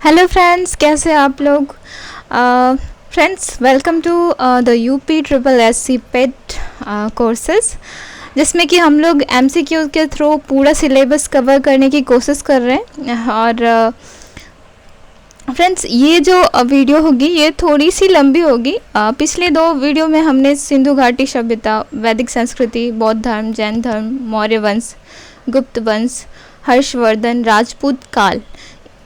Hello friends, कैसे हैं आप लोग। Friends, welcome to the UP triple S C PET courses, जिसमें कि हम लोग एमसीक्यू के थ्रू पूरा सिलेबस कवर करने की कोशिश कर रहे हैं। और फ्रेंड्स, ये जो वीडियो होगी ये थोड़ी सी लंबी होगी। पिछले 2 वीडियो में हमने सिंधु घाटी सभ्यता, वैदिक संस्कृति, बौद्ध धर्म, जैन धर्म, मौर्य वंश, गुप्त वंश, हर्षवर्धन, राजपूत काल,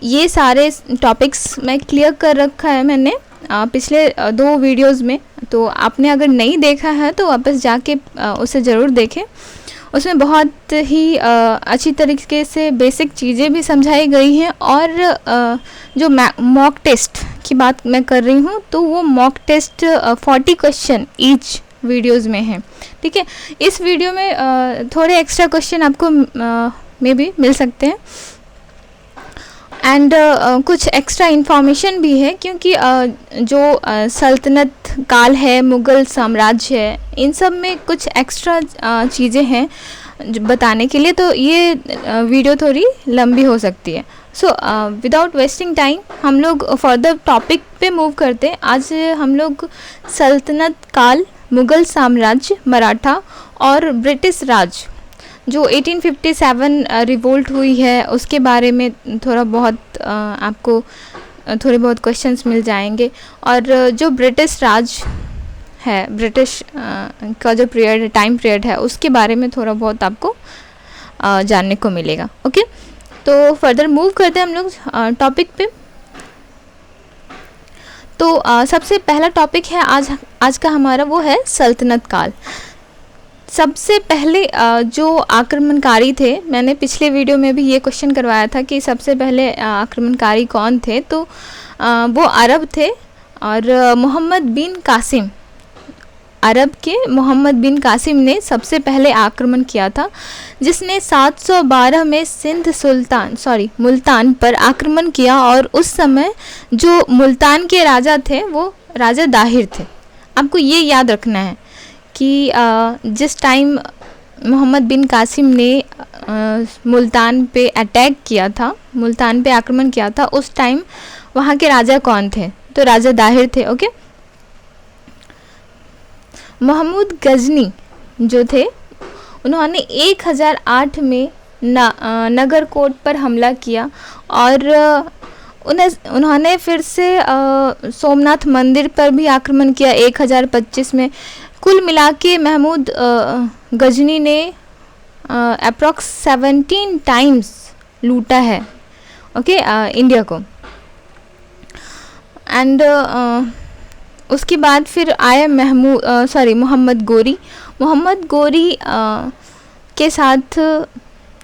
ये सारे टॉपिक्स मैं क्लियर कर रखा है मैंने पिछले 2 वीडियोस में। तो आपने अगर नहीं देखा है तो वापस जाके उसे ज़रूर देखें। उसमें बहुत ही अच्छी तरीके से बेसिक चीज़ें भी समझाई गई हैं। और जो मॉक टेस्ट की बात मैं कर रही हूँ तो वो mock test 40 question each videos में है। ठीक है, इस वीडियो में थोड़े एक्स्ट्रा क्वेश्चन आपको मे बी मिल सकते हैं। एंड कुछ एक्स्ट्रा इन्फॉर्मेशन भी है, क्योंकि जो सल्तनत काल है, मुग़ल साम्राज्य है, इन सब में कुछ एक्स्ट्रा चीज़ें हैं जो बताने के लिए। तो ये वीडियो थोड़ी लंबी हो सकती है। सो विदाउट वेस्टिंग टाइम हम लोग फर्दर टॉपिक पे मूव करते हैं। आज हम लोग सल्तनत काल, मुग़ल साम्राज्य, मराठा और ब्रिटिश राज, जो 1857 रिवोल्ट हुई है, उसके बारे में थोड़ा बहुत आपको थोड़े बहुत क्वेश्चंस मिल जाएंगे। और जो ब्रिटिश राज है, ब्रिटिश का जो पीरियड, टाइम पीरियड है, उसके बारे में थोड़ा बहुत आपको जानने को मिलेगा। ओके, तो फर्दर मूव करते हैं हम लोग टॉपिक पे। तो सबसे पहला टॉपिक है आज का हमारा, वो है सल्तनत काल। सबसे पहले जो आक्रमणकारी थे, मैंने पिछले वीडियो में भी ये क्वेश्चन करवाया था कि सबसे पहले आक्रमणकारी कौन थे। तो वो अरब थे और मोहम्मद बिन कासिम, अरब के मोहम्मद बिन कासिम ने सबसे पहले आक्रमण किया था, जिसने 712 में मुल्तान पर आक्रमण किया। और उस समय जो मुल्तान के राजा थे वो राजा दाहिर थे। आपको ये याद रखना है कि जिस टाइम मोहम्मद बिन कासिम ने मुल्तान पे अटैक किया था, मुल्तान पे आक्रमण किया था, उस टाइम वहाँ के राजा कौन थे? तो राजा दाहिर थे। ओके, महमूद गजनी जो थे, उन्होंने 1008 में नगरकोट पर हमला किया। और उन्होंने फिर से सोमनाथ मंदिर पर भी आक्रमण किया 1025 में। कुल मिला के महमूद गजनी ने अप्रॉक्स 17 टाइम्स लूटा है, ओके, इंडिया को। एंड उसके बाद फिर आए मोहम्मद गोरी के साथ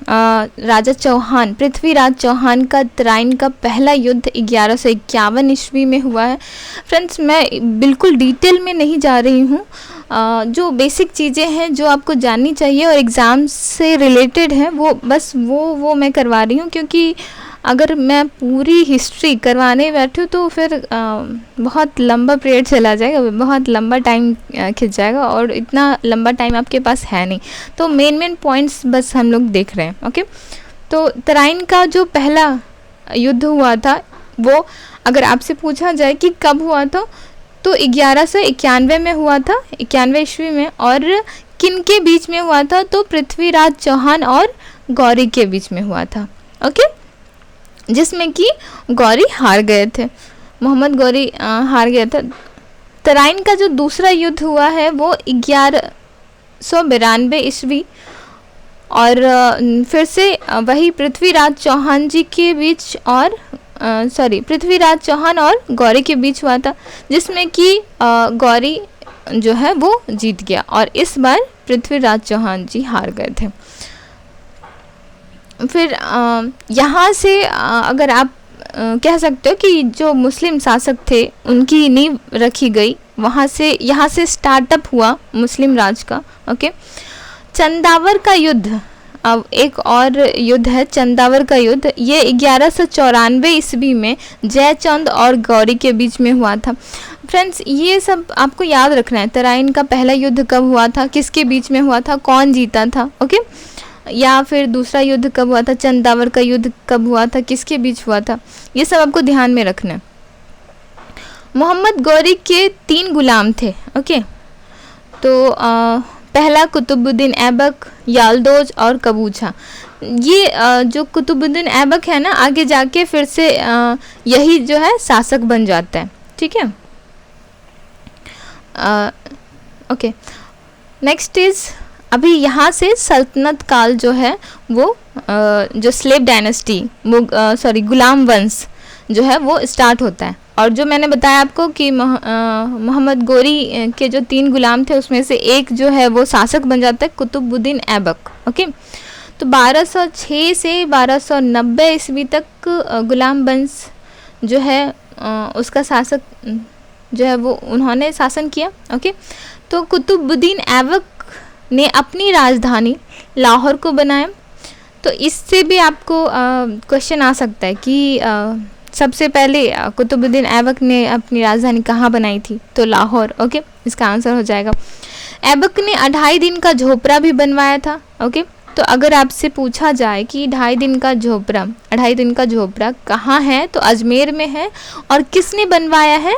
राजा चौहान, पृथ्वीराज चौहान का तराइन का पहला युद्ध 1151 ईस्वी में हुआ है। फ्रेंड्स, मैं बिल्कुल डिटेल में नहीं जा रही हूँ। जो बेसिक चीज़ें हैं जो आपको जाननी चाहिए और एग्ज़ाम से रिलेटेड है, वो मैं करवा रही हूँ। क्योंकि अगर मैं पूरी हिस्ट्री करवाने बैठूँ तो फिर बहुत लंबा पीरियड चला जाएगा, बहुत लंबा टाइम खिंच जाएगा, और इतना लंबा टाइम आपके पास है नहीं। तो मेन पॉइंट्स बस हम लोग देख रहे हैं। ओके, तो तराइन का जो पहला युद्ध हुआ था, वो अगर आपसे पूछा जाए कि कब हुआ था, तो 1191 में हुआ था, 91 ईस्वी में। और किन के बीच में हुआ था? तो पृथ्वीराज चौहान और गौरी के बीच में हुआ था। ओके, जिसमें कि गौरी हार गए थे, मोहम्मद गौरी हार गया था। तराइन का जो दूसरा युद्ध हुआ है वो 1192 ईस्वी, और फिर से वही पृथ्वीराज चौहान जी के बीच और पृथ्वीराज चौहान और गौरी के बीच हुआ था, जिसमें कि गौरी जो है वो जीत गया और इस बार पृथ्वीराज चौहान जी हार गए थे। फिर यहाँ से अगर आप कह सकते हो कि जो मुस्लिम शासक थे उनकी नींव रखी गई, यहाँ से स्टार्टअप हुआ मुस्लिम राज का। ओके, चंदावर का युद्ध, अब एक और युद्ध है चंदावर का युद्ध। ये 1194 ईस्वी में जयचंद और गौरी के बीच में हुआ था। फ्रेंड्स, ये सब आपको याद रखना है। तराइन का पहला युद्ध कब हुआ था, किसके बीच में हुआ था, कौन जीता था। ओके, या फिर दूसरा युद्ध कब हुआ था, चंदावर का युद्ध कब हुआ था, किसके बीच हुआ था, ये सब आपको ध्यान में रखना है। मोहम्मद गौरी के 3 गुलाम थे। ओके, तो पहला कुतुबुद्दीन ऐबक, याल्दोज और कबूछा। ये जो कुतुबुद्दीन ऐबक है ना, आगे जाके फिर से यही जो है शासक बन जाता है। ठीक है, ओके। नेक्स्ट इज, अभी यहाँ से सल्तनत काल जो है वो जो स्लेव डायनेस्टी, गुलाम वंश जो है वो स्टार्ट होता है। और जो मैंने बताया आपको कि मोहम्मद गौरी के जो 3 गुलाम थे उसमें से एक जो है वो शासक बन जाता है, कुतुबुद्दीन ऐबक। ओके, तो 1206 से 1290 ईस्वी तक गुलाम वंश जो है उसका शासक जो है वो उन्होंने शासन किया। ओके, तो कुतुबुद्दीन ऐबक ने अपनी राजधानी लाहौर को बनाया। तो इससे भी आपको क्वेश्चन आ सकता है कि सबसे पहले कुतुबुद्दीन ऐबक ने अपनी राजधानी कहाँ बनाई थी, तो लाहौर। ओके, इसका आंसर हो जाएगा। ऐबक ने 2.5 दिन का झोपड़ा भी बनवाया था। ओके, तो अगर आपसे पूछा जाए कि 2.5 दिन का झोपड़ा कहाँ है, तो अजमेर में है। और किसने बनवाया है,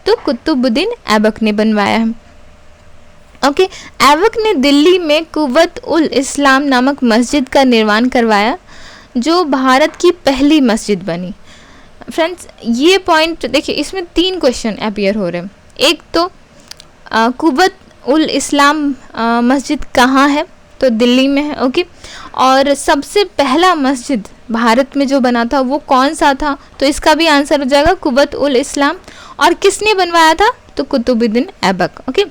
तो कुतुबुद्दीन ऐबक ने बनवाया है। ओके, ऐबक ने दिल्ली में कुव्वत उल इस्लाम नामक मस्जिद का निर्माण करवाया, जो भारत की पहली मस्जिद बनी। फ्रेंड्स, ये पॉइंट देखिए, इसमें 3 क्वेश्चन अपीयर हो रहे हैं। एक तो कुव्वत उल इस्लाम मस्जिद कहाँ है, तो दिल्ली में है। ओके, और सबसे पहला मस्जिद भारत में जो बना था वो कौन सा था, तो इसका भी आंसर हो जाएगा कुव्वत उल इस्लाम। और किसने बनवाया था, तो Qutbuddin Aibak. Okay,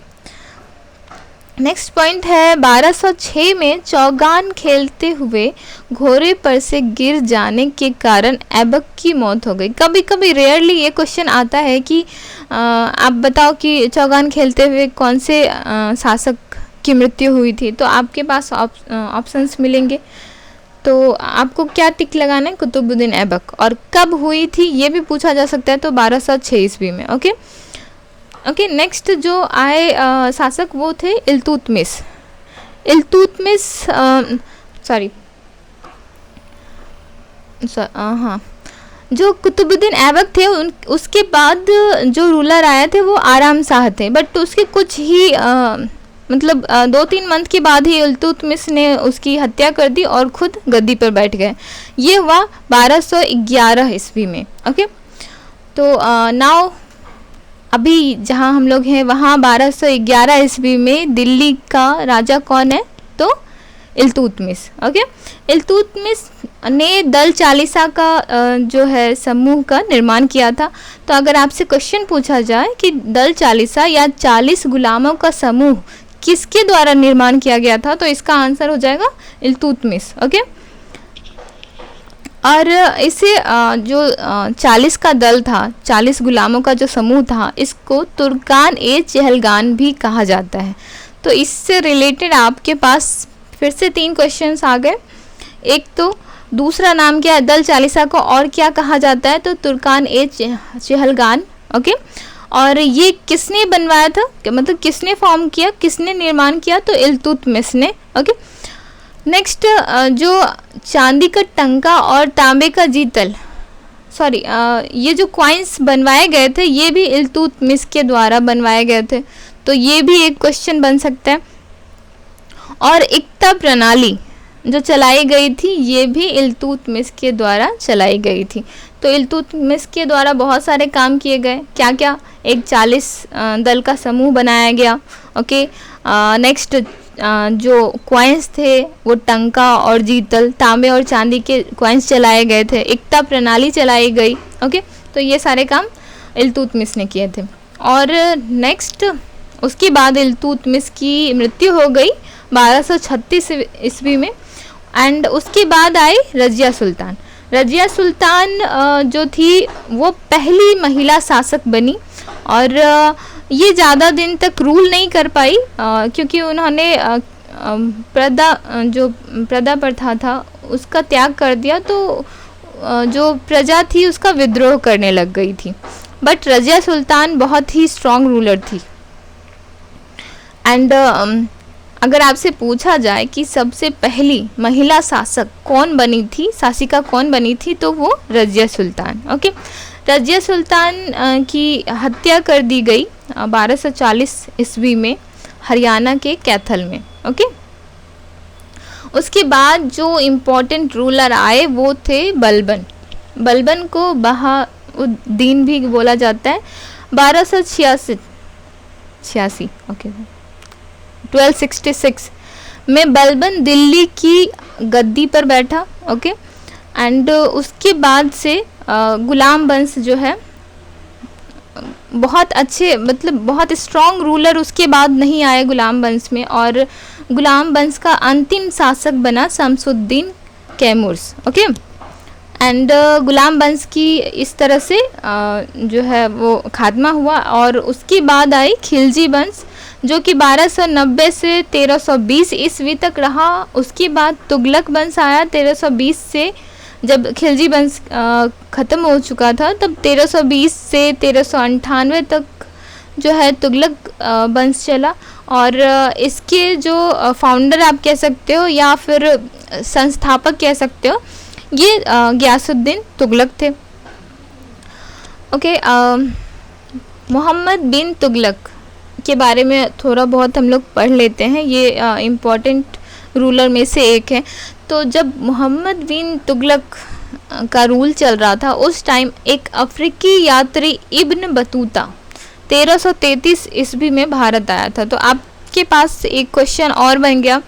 next point है 1206 में चौगान खेलते हुए घोड़े पर से गिर जाने के कारण ऐबक की मौत हो गई। कभी कभी रेयरली ये क्वेश्चन आता है कि आप बताओ कि चौगान खेलते हुए कौन से शासक की मृत्यु हुई थी, तो आपके पास ऑप्शंस मिलेंगे। तो आपको क्या टिक लगाना है, कुतुबुद्दीन ऐबक। और कब हुई थी ये भी पूछा जा सकता है, तो 1206 ईस्वी में। ओके, नेक्स्ट जो आए शासक वो थे इल्तुतमिश। हाँ, जो कुतुबुद्दीन ऐबक थे उसके बाद जो रूलर आए थे वो आराम शाह थे, बट उसके कुछ ही 2-3 मंथ के बाद ही इल्तुतमिश ने उसकी हत्या कर दी और खुद गद्दी पर बैठ गए। ये हुआ 1211 ईस्वी में। ओके, तो नाउ अभी जहाँ हम लोग हैं वहाँ 1211 ईस्वी में दिल्ली का राजा कौन है, तो इल्तुतमिश। ओके, इल्तुतमिश ने दल चालीसा का जो है समूह का निर्माण किया था। तो अगर आपसे क्वेश्चन पूछा जाए कि दल चालीसा या 40 गुलामों का समूह किसके द्वारा निर्माण किया गया था, तो इसका आंसर हो जाएगा इल्तुतमिश। ओके, और इसे जो 40 का दल था, 40 गुलामों का जो समूह था, इसको तुर्कान-ए-चहलगान भी कहा जाता है। तो इससे रिलेटेड आपके पास फिर से 3 क्वेश्चंस आ गए। एक तो दूसरा नाम क्या है दल चालीसा को, और क्या कहा जाता है, तो तुर्कान-ए-चहलगान। ओके, और ये किसने बनवाया था, मतलब किसने फॉर्म किया, किसने निर्माण किया, तो इल्तुतमिश ने। ओके, नेक्स्ट जो चांदी का टंका और तांबे का जीतल, ये जो कॉइन्स बनवाए गए थे ये भी इल्तुतमिश के द्वारा बनवाए गए थे। तो ये भी एक क्वेश्चन बन सकता है। और इक्ता प्रणाली जो चलाई गई थी ये भी इल्तुतमिश के द्वारा चलाई गई थी। तो इल्तुतमिश के द्वारा बहुत सारे काम किए गए। क्या क्या, एक 40 दल का समूह बनाया गया। ओके, नेक्स्ट जो कॉइन्स थे वो टंका और जीतल, तांबे और चांदी के कॉइन्स चलाए गए थे। इक्ता प्रणाली चलाई गई। ओके, तो ये सारे काम इल्तुतमिश ने किए थे। और नेक्स्ट उसके बाद इल्तुतमिश की मृत्यु हो गई 1236 ईस्वी में। एंड उसके बाद आई रजिया सुल्तान। रजिया सुल्तान जो थी वो पहली महिला शासक बनी और ये ज़्यादा दिन तक रूल नहीं कर पाई क्योंकि उन्होंने प्रदा प्रथा था उसका त्याग कर दिया, तो जो प्रजा थी उसका विद्रोह करने लग गई थी। बट रजिया सुल्तान बहुत ही स्ट्रॉन्ग रूलर थी। एंड अगर आपसे पूछा जाए कि सबसे पहली महिला शासक कौन बनी थी, शासिका कौन बनी थी, तो वो रज़िया सुल्तान। ओके, रज़िया सुल्तान की हत्या कर दी गई 1240 ईस्वी में हरियाणा के कैथल में। ओके, उसके बाद जो इम्पोर्टेंट रूलर आए वो थे बलबन। बलबन को बहाउद्दीन भी बोला जाता है। 1286 ओके 1266 में बलबन दिल्ली की गद्दी पर बैठा। ओके, एंड उसके बाद से गुलाम वंश जो है बहुत अच्छे, मतलब बहुत स्ट्रॉन्ग रूलर उसके बाद नहीं आए गुलाम वंश में, और गुलाम वंश का अंतिम शासक बना शमसुद्दीन कैमूर्स। ओके, एंड गुलाम वंश की इस तरह से जो है वो खात्मा हुआ, और उसके बाद आई खिलजी वंश जो कि 1290 से 1320 ईस्वी तक रहा। उसके बाद तुगलक वंश आया 1320 से, जब खिलजी वंश ख़त्म हो चुका था तब 1320 से 1398 तक जो है तुगलक वंश चला, और इसके जो फाउंडर आप कह सकते हो या फिर संस्थापक कह सकते हो, ये गियासुद्दीन तुगलक थे। ओके, मोहम्मद बिन तुगलक के बारे में थोड़ा बहुत हम लोग पढ़ लेते हैं। ये इम्पॉर्टेंट रूलर में से एक है। तो जब मोहम्मद बिन तुगलक का रूल चल रहा था उस टाइम एक अफ्रीकी यात्री इब्न बतूता 1333 ईस्वी में भारत आया था। तो आपके पास एक क्वेश्चन और बन गया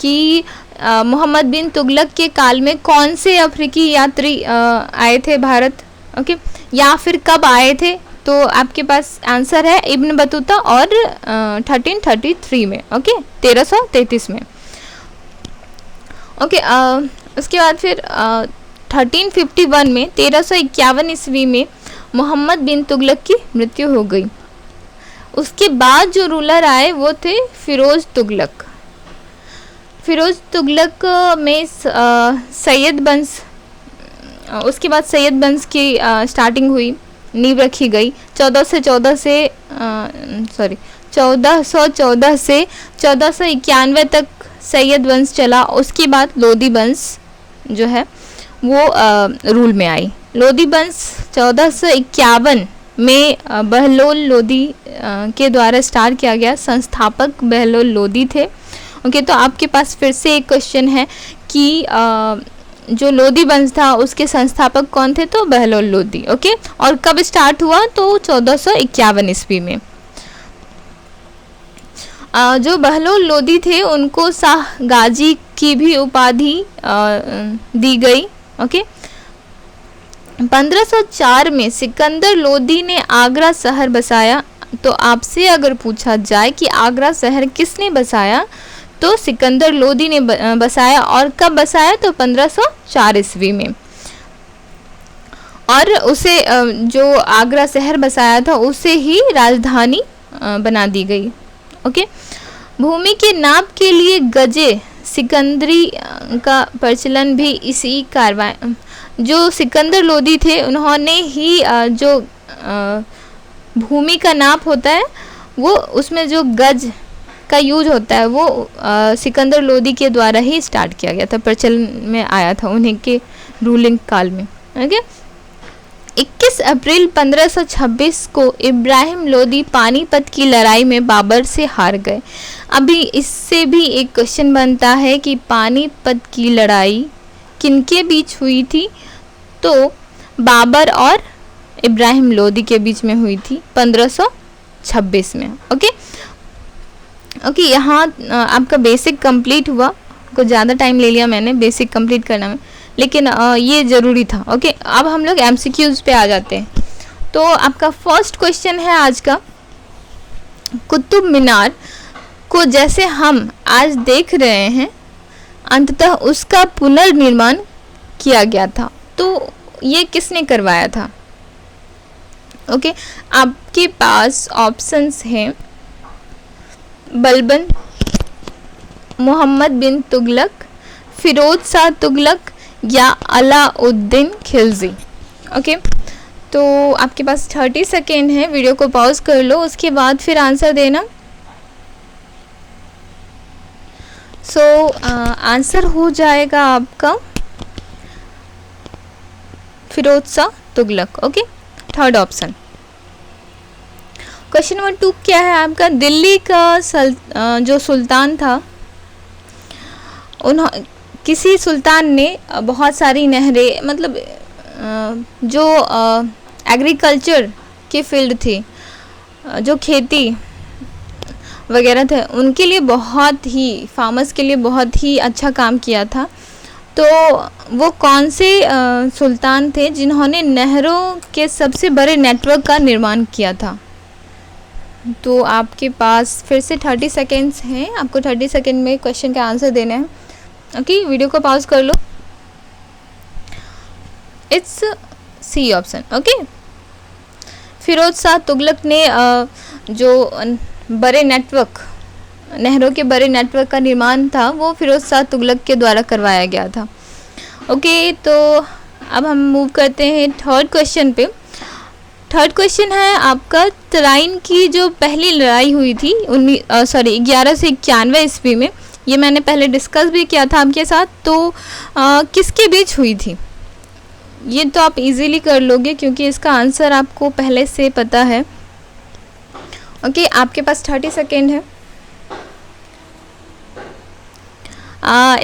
कि मोहम्मद बिन तुगलक के काल में कौन से अफ्रीकी यात्री आए थे भारत, ओके, या फिर कब आए थे? तो आपके पास आंसर है इब्न बतूता और 1333 में, ओके, 1333 में। ओके, उसके बाद फिर 1351 में 1351 ईस्वी में मोहम्मद बिन तुगलक की मृत्यु हो गई। उसके बाद जो रूलर आए वो थे फिरोज तुगलक। फिरोज तुगलक में सैयद वंश, उसके बाद सैयद वंश की स्टार्टिंग हुई, नींव रखी गई। 1414 से 1491 तक सैयद वंश चला। उसके बाद लोदी वंश जो है वो रूल में आई। लोदी वंश 1451 में बहलोल लोदी के द्वारा स्टार्ट किया गया। संस्थापक बहलोल लोदी थे। ओके, तो आपके पास फिर से एक क्वेश्चन है कि जो लोदी वंश था उसके संस्थापक कौन थे? तो बहलोल लोदी। ओके, और कब स्टार्ट हुआ? तो 1451 ईस्वी में। जो बहलोल लोदी थे उनको शाह गाजी की भी उपाधि दी गई। ओके, 1504 में सिकंदर लोदी ने आगरा शहर बसाया। तो आपसे अगर पूछा जाए कि आगरा शहर किसने बसाया, तो सिकंदर लोदी ने बसाया। और कब बसाया? तो 1504 ईस्वी में। और उसे जो आगरा शहर बसाया था उसे ही राजधानी बना दी गई। ओके, भूमि के नाप के लिए गजे सिकंदरी का प्रचलन भी इसी कार्रवाई, जो सिकंदर लोदी थे उन्होंने ही जो भूमि का नाप होता है वो उसमें जो गज का यूज होता है वो सिकंदर लोदी के द्वारा ही स्टार्ट किया गया था, प्रचलन में आया था उन्हीं के रूलिंग काल में। ओके, 21 अप्रैल 1526 को इब्राहिम लोदी पानीपत की लड़ाई में बाबर से हार गए। अभी इससे भी एक क्वेश्चन बनता है कि पानीपत की लड़ाई किनके बीच हुई थी? तो बाबर और इब्राहिम लोदी के बीच में हुई थी 1526 में। ओके, यहाँ आपका बेसिक कंप्लीट हुआ। कुछ ज़्यादा टाइम ले लिया मैंने बेसिक कंप्लीट करने में, लेकिन ये ज़रूरी था। ओके, अब हम लोग MCQs पे आ जाते हैं। तो आपका फर्स्ट क्वेश्चन है आज का, कुतुब मीनार को जैसे हम आज देख रहे हैं अंततः उसका पुनर्निर्माण किया गया था। तो ये किसने करवाया था? ओके, आपके पास ऑप्शंस हैं बलबन, मोहम्मद बिन तुगलक, फिरोज शाह तुगलक या अलाउद्दीन खिलजी। ओके, तो आपके पास 30 सेकेंड है, वीडियो को पॉज कर लो, उसके बाद फिर आंसर देना। सो आंसर हो जाएगा आपका Firoz Shah Tughlaq. Okay, third option. Question number 2 क्या है आपका, दिल्ली का जो सुल्तान था, किसी सुल्तान ने बहुत सारी नहरें, मतलब जो एग्रीकल्चर के फील्ड थी, जो खेती वगैरह थे, उनके लिए बहुत ही, फार्मर्स के लिए बहुत ही अच्छा काम किया था। तो वो कौन से सुल्तान थे जिन्होंने नहरों के सबसे बड़े नेटवर्क का निर्माण किया था? तो आपके पास फिर से 30 सेकेंड्स हैं, आपको 30 सेकेंड में क्वेश्चन का आंसर देना है। ओके, वीडियो को पॉज कर लो। It's C option. Okay, Firoz Shah Tughlaq ने जो बड़े नेटवर्क, नहरों के बड़े नेटवर्क का निर्माण था, वो फिरोज शाह तुगलक के द्वारा करवाया गया था। ओके, तो अब हम मूव करते हैं थर्ड क्वेश्चन पे। थर्ड क्वेश्चन है आपका, तराइन की जो पहली लड़ाई हुई थी 1191 ईस्वी में, ये मैंने पहले डिस्कस भी किया था आपके साथ। तो किसके बीच हुई थी? ये तो आप इजीली कर लोगे क्योंकि इसका आंसर आपको पहले से पता है। ओके, आपके पास 30 सेकेंड है।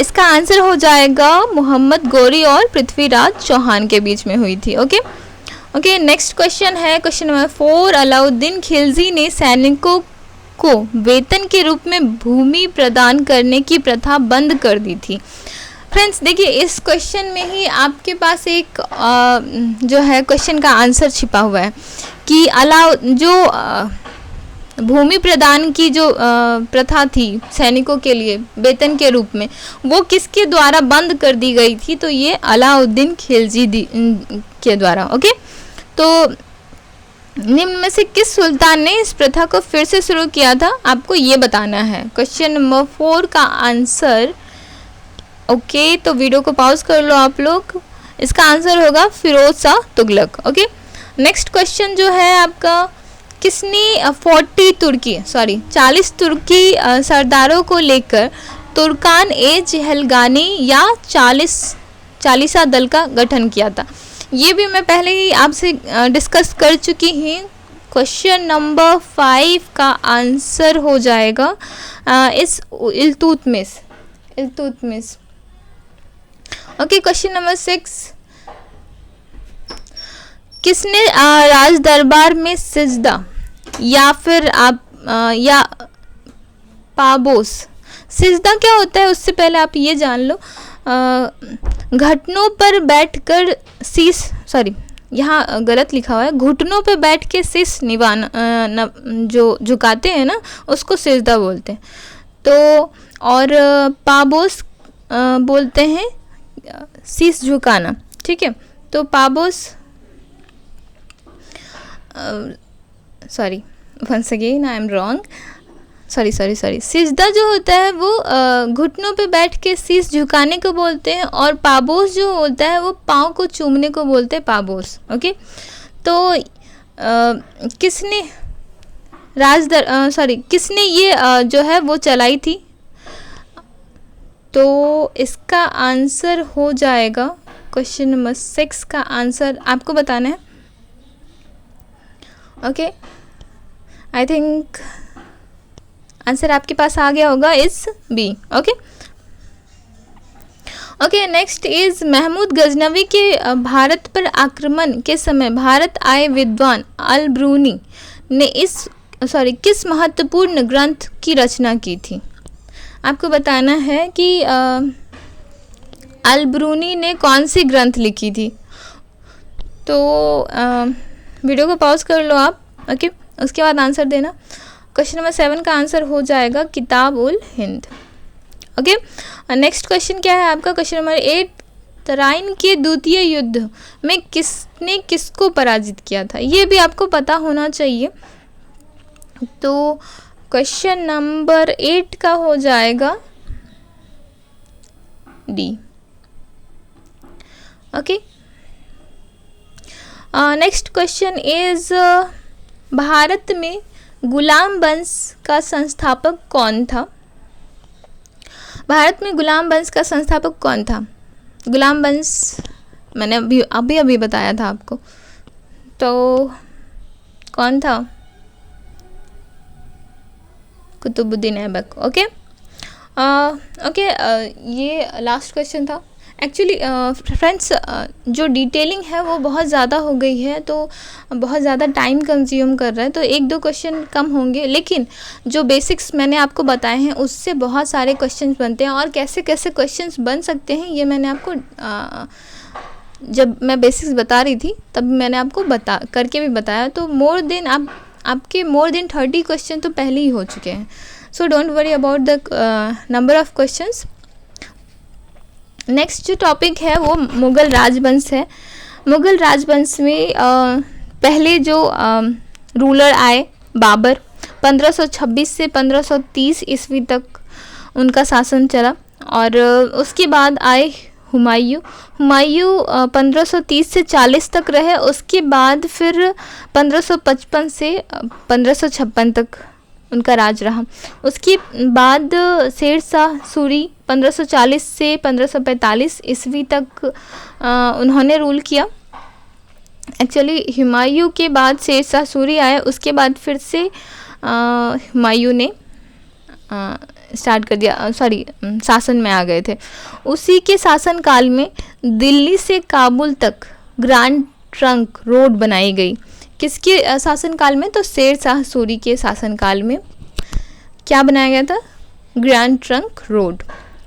इसका आंसर हो जाएगा मोहम्मद गौरी और पृथ्वीराज चौहान के बीच में हुई थी। ओके ओके, नेक्स्ट क्वेश्चन है क्वेश्चन नंबर 4। अलाउद्दीन खिलजी ने सैनिकों को वेतन के रूप में भूमि प्रदान करने की प्रथा बंद कर दी थी। फ्रेंड्स देखिए, इस क्वेश्चन में ही आपके पास एक जो है क्वेश्चन का आंसर छिपा हुआ है कि भूमि प्रदान की जो प्रथा थी सैनिकों के लिए वेतन के रूप में, वो किसके द्वारा बंद कर दी गई थी? तो ये अलाउद्दीन खिलजी के द्वारा। ओके, तो निम्न में से किस सुल्तान ने इस प्रथा को फिर से शुरू किया था? आपको ये बताना है क्वेश्चन नंबर 4 का आंसर। ओके, तो वीडियो को पॉज कर लो आप लोग। इसका आंसर होगा Firoz Shah Tughlaq. Okay, next question जो है आपका, किसने 40 तुर्की सरदारों को लेकर तुर्कान ए जहलगानी या चालीसा दल का गठन किया था? ये भी मैं पहले ही आपसे डिस्कस कर चुकी हूँ। क्वेश्चन नंबर 5 का आंसर हो जाएगा इल्तुतमिश। ओके, क्वेश्चन नंबर 6, किसने राज दरबार में सिजदा या फिर या पाबोस, सिजदा क्या होता है उससे पहले आप ये जान लो। घुटनों पर बैठकर शीश, यहाँ गलत लिखा हुआ है, घुटनों पर बैठ के शीश निवाना जो झुकाते हैं ना, उसको सिजदा बोलते हैं। तो और पाबोस बोलते हैं शीश झुकाना। ठीक है, तो पाबोस once again I am wrong, सिजदा जो होता है वो घुटनों पे बैठ के शीश झुकाने को बोलते हैं, और पाबोस जो होता है वो पाँव को चूमने को बोलते हैं, पाबोस। ओके, तो किसने किसने ये जो है वो चलाई थी? तो इसका आंसर हो जाएगा क्वेश्चन नंबर 6 का आंसर आपको बताना है। ओके, आई थिंक आंसर आपके पास आ गया होगा, is B. Okay okay, next is Mahmud Ghaznavi के भारत पर आक्रमण के समय भारत आए विद्वान अल ब्रूनी ने किस महत्वपूर्ण ग्रंथ की रचना की थी? आपको बताना है कि अल ब्रूनी ने कौन सी ग्रंथ लिखी थी। तो वीडियो को पॉज कर लो आप। ओके, उसके बाद आंसर देना। क्वेश्चन नंबर 7 का आंसर हो जाएगा किताब ul Hind. Okay, next question क्या है आपका? क्वेश्चन नंबर 8, तराइन के द्वितीय युद्ध में किसने किसको पराजित किया था? ये भी आपको पता होना चाहिए। तो क्वेश्चन नंबर 8 का हो जाएगा D. Okay, next question is Bharat में गुलाम वंश का संस्थापक कौन था? भारत में गुलाम वंश का संस्थापक कौन था? गुलाम वंश मैंने अभी बताया था आपको, तो कौन था? कुतुबुद्दीन ऐबक। ओके ओके, ये लास्ट क्वेश्चन था। एक्चुअली फ्रेंड्स, जो डिटेलिंग है वो बहुत ज़्यादा हो गई है, तो बहुत ज़्यादा टाइम कंज्यूम कर रहा है, तो 1-2 क्वेश्चन कम होंगे, लेकिन जो बेसिक्स मैंने आपको बताए हैं उससे बहुत सारे क्वेश्चंस बनते हैं। और कैसे कैसे क्वेश्चंस बन सकते हैं ये मैंने आपको जब मैं बेसिक्स बता रही थी तब मैंने आपको करके भी बताया। तो आपके मोर देन 30 क्वेश्चन तो पहले ही हो चुके हैं। So don't worry about the number of questions. Next जो टॉपिक है वो मुग़ल राजवंश है। मुग़ल राजवंश में पहले जो रूलर आए बाबर, 1526 से 1530 ईस्वी तक उनका शासन चला। और उसके बाद आए हुमायूं 1530 से 40 तक रहे। उसके बाद फिर 1555 से 1556 तक उनका राज रहा। उसके बाद शेर शाह सूरी 1540 से 1545 ईस्वी तक उन्होंने रूल किया। एक्चुअली हुमायूं के बाद शेर शाह सूरी आए, उसके बाद फिर से हुमायूं ने स्टार्ट कर दिया, शासन में आ गए थे। उसी के शासन काल में दिल्ली से काबुल तक ग्रैंड ट्रंक रोड बनाई गई। किसके शासन काल में? तो शेर शाह सूरी के शासन काल में क्या बनाया गया था? Grand trunk road.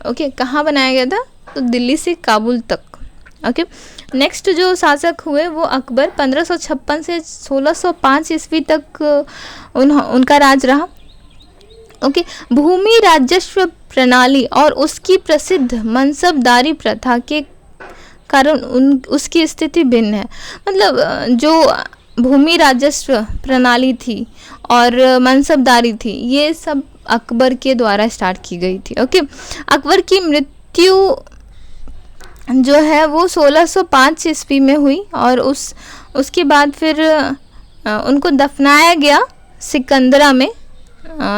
ओके, कहाँ बनाया गया था? तो दिल्ली से काबुल तक। ओके, नेक्स्ट जो शासक हुए वो अकबर, 1556 से 1605 ईस्वी तक उनका राज रहा। ओके, भूमि राजस्व प्रणाली और उसकी प्रसिद्ध मनसबदारी प्रथा के कारण उसकी स्थिति भिन्न है। मतलब जो भूमि राजस्व प्रणाली थी और मनसबदारी थी, ये सब अकबर के द्वारा स्टार्ट की गई थी। ओके, अकबर की मृत्यु जो है वो 1605 ईस्वी में हुई और उसके बाद फिर उनको दफनाया गया सिकंदरा में,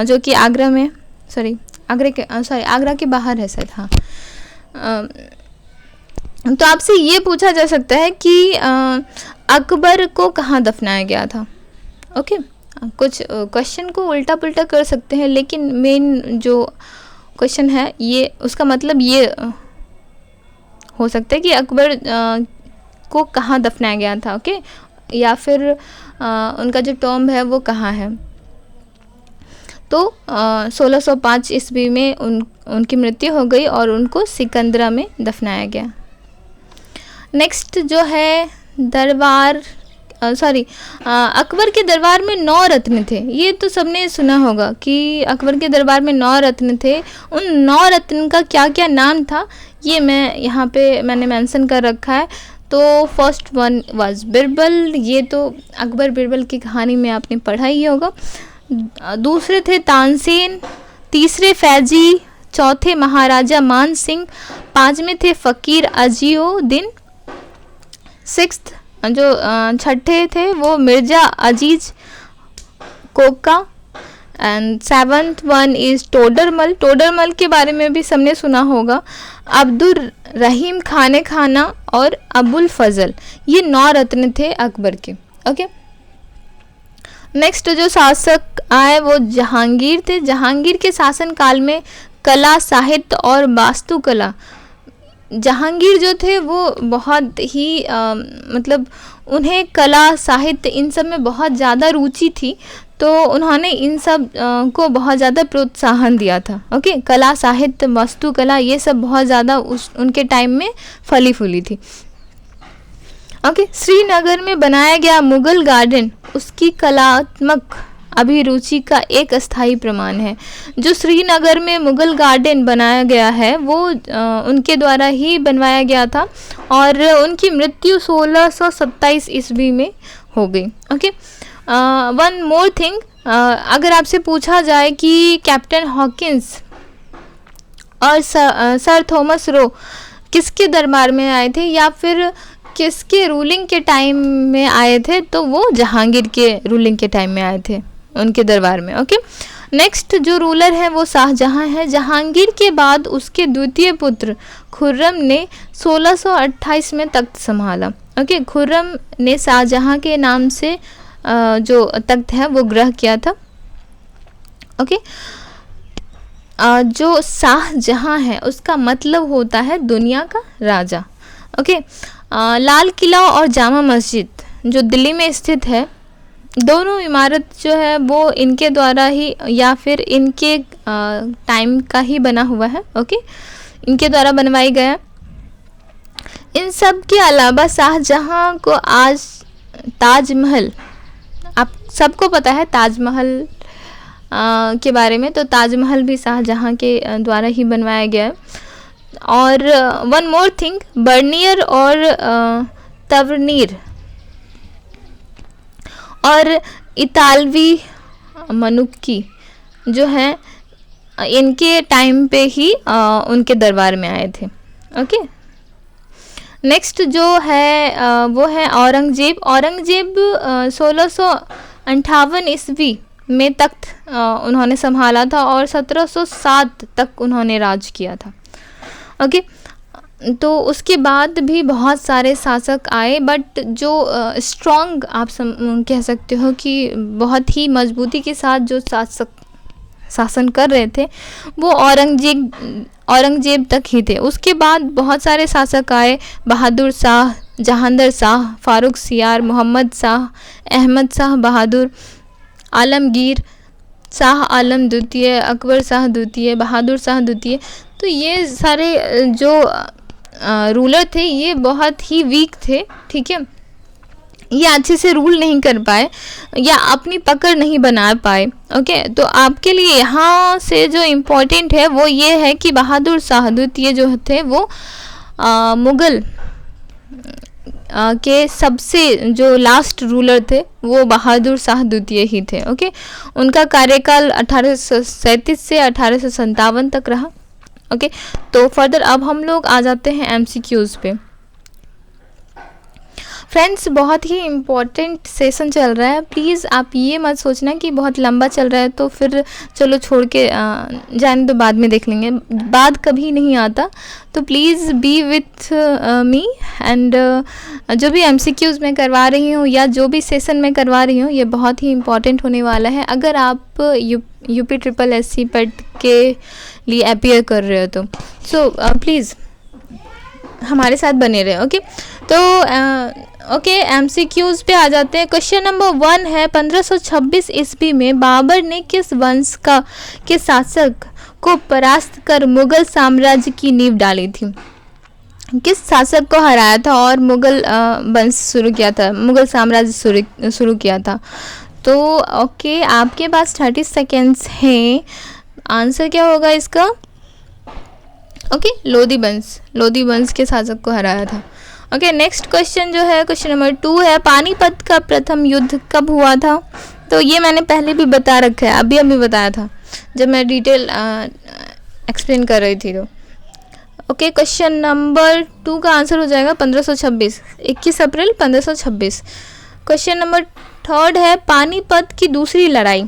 जो कि आगरा में आगरा के बाहर है शायद। हाँ, तो आपसे ये पूछा जा सकता है कि अकबर को कहाँ दफनाया गया था। ओके, कुछ क्वेश्चन को उल्टा पुल्टा कर सकते हैं, लेकिन मेन जो क्वेश्चन है ये, उसका मतलब ये हो सकता है कि अकबर को कहाँ दफनाया गया था। ओके, या फिर उनका जो टॉम्ब है वो कहाँ है। तो 1605 ईस्वी में उनकी मृत्यु हो गई और उनको सिकंदरा में दफनाया गया। नेक्स्ट जो है दरबार, अकबर के दरबार में 9 रत्न थे। ये तो सबने सुना होगा कि अकबर के दरबार में 9 रत्न थे। उन 9 रत्न का क्या क्या नाम था ये मैं यहाँ पे मैंने मेंशन कर रखा है। तो फर्स्ट वन वाज बिरबल, ये तो अकबर बिरबल की कहानी में आपने पढ़ा ही होगा। दूसरे थे तानसेन, तीसरे फैजी, चौथे महाराजा मान सिंह, 5वें थे फ़कीर अजीउद्दीन, 6th जो छठे थे वो Mirza Aziz Koka, and 7th one is Todarmal. Todarmal के बारे में भी सबने सुना होगा। अब्दुल रहीम खाने खाना और अबुल फजल, ये 9 रत्न थे अकबर के। ओके, नेक्स्ट जो शासक आए वो जहांगीर थे। जहांगीर के शासन काल में कला, साहित्य और वास्तुकला, जहांगीर जो थे वो बहुत ही मतलब उन्हें कला, साहित्य इन सब में बहुत ज़्यादा रुचि थी, तो उन्होंने इन सब को बहुत ज़्यादा प्रोत्साहन दिया था। ओके, कला, साहित्य, वास्तुकला ये सब बहुत ज़्यादा उनके टाइम में फली फूली थी। ओके, श्रीनगर में बनाया गया मुगल गार्डन उसकी कलात्मक अभिरुचि का एक अस्थायी प्रमाण है। जो श्रीनगर में मुगल गार्डन बनाया गया है वो उनके द्वारा ही बनवाया गया था और उनकी मृत्यु 1627 ईस्वी में हो गई। ओके, वन मोर थिंग, अगर आपसे पूछा जाए कि कैप्टन हॉकिंस और सर थॉमस रो किसके दरबार में आए थे या फिर किसके रूलिंग के टाइम में आए थे, तो वो जहांगीर के रूलिंग के टाइम में आए थे उनके दरबार में। ओके, नेक्स्ट जो रूलर है वो शाहजहां है। जहांगीर के बाद उसके द्वितीय पुत्र खुर्रम ने 1628 में तख्त संभाला। ओके, खुर्रम ने शाहजहां के नाम से जो तख्त है वो ग्रह किया था। ओके, जो शाहजहां है उसका मतलब होता है दुनिया का राजा। ओके, लाल किला और जामा मस्जिद जो दिल्ली में स्थित है, दोनों इमारत जो है वो इनके द्वारा ही या फिर इनके टाइम का ही बना हुआ है। ओके, इनके द्वारा बनवाई गया। इन सब के अलावा शाहजहां को आज ताजमहल, आप सबको पता है ताजमहल के बारे में, तो ताजमहल भी शाहजहां के द्वारा ही बनवाया गया है। और वन मोर थिंग, बर्नियर और तवनीर और इतालवी मनुक्की जो हैं इनके टाइम पे ही उनके दरबार में आए थे। ओके, नेक्स्ट जो है वो है औरंगजेब। औरंगजेब 1658 ईस्वी में तख्त उन्होंने संभाला था और 1707 तक उन्होंने राज किया था। ओके, तो उसके बाद भी बहुत सारे शासक आए, बट जो स्ट्रॉन्ग आप कह सकते हो कि बहुत ही मजबूती के साथ जो शासन कर रहे थे वो औरंगजेब तक ही थे। उसके बाद बहुत सारे शासक आए, बहादुर शाह, जहांगीर शाह, फारूक सियार, मोहम्मद शाह, अहमद शाह बहादुर, आलमगीर, शाह आलम द्वितीय, अकबर शाह द्वितीय, बहादुर शाह द्वितीय। तो ये सारे जो रूलर थे ये बहुत ही वीक थे। ठीक है, ये अच्छे से रूल नहीं कर पाए या अपनी पकड़ नहीं बना पाए। ओके, तो आपके लिए यहाँ से जो इम्पोर्टेंट है वो ये है कि बहादुर शाह द्वितीय जो थे वो मुग़ल के सबसे जो लास्ट रूलर थे वो बहादुर शाह द्वितीय ही थे। ओके, उनका कार्यकाल 1837 से 1857 तक रहा। ओके, तो फर्दर अब हम लोग आ जाते हैं एमसीक्यूज़ पे। फ्रेंड्स, बहुत ही इम्पॉर्टेंट सेशन चल रहा है। प्लीज़ आप ये मत सोचना कि बहुत लंबा चल रहा है तो फिर चलो छोड़ के जाने तो बाद में देख लेंगे, बाद कभी नहीं आता। तो please be with me and जो भी एमसीक्यूज़ मैं करवा रही हूँ या जो भी सेशन मैं करवा रही हूँ ये बहुत ही इम्पॉर्टेंट होने वाला है अगर आप यूपी ट्रिपल एससी पेट के लिए अपीयर कर रहे हो तो। सो प्लीज़ हमारे साथ बने रहे। ओके, तो ओके, एमसीक्यूज़ पे आ जाते हैं। क्वेश्चन नंबर 1 है 1526 ईस्वी में बाबर ने किस वंश के शासक को परास्त कर मुगल साम्राज्य की नींव डाली थी? किस शासक को हराया था और मुगल वंश शुरू किया था, मुगल साम्राज्य शुरू किया था? तो ओके, आपके पास 30 सेकेंड्स हैं। आंसर क्या होगा इसका? ओके, लोधी वंश के शासक को हराया था। ओके, नेक्स्ट क्वेश्चन जो है क्वेश्चन नंबर 2 है पानीपत का प्रथम युद्ध कब हुआ था? तो ये मैंने पहले भी बता रखा है, अभी बताया था जब मैं डिटेल एक्सप्लेन कर रही थी। तो ओके, क्वेश्चन नंबर 2 का आंसर हो जाएगा 1526, 21 अप्रैल 1526। क्वेश्चन नंबर 3 है पानीपत की दूसरी लड़ाई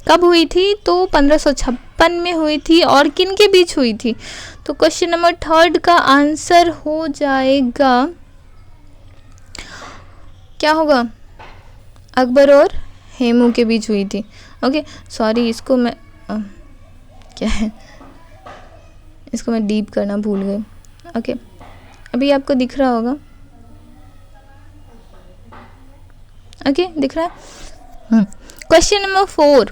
कब हुई थी? तो 1556 में हुई थी और किन के बीच हुई थी? तो क्वेश्चन नंबर 3 का आंसर हो जाएगा, क्या होगा? अकबर और हेमू के बीच हुई थी। ओके, सॉरी, इसको मैं क्या है, इसको मैं डीप करना भूल गई। ओके, अभी आपको दिख रहा होगा। ओके, दिख रहा है। क्वेश्चन नंबर 4,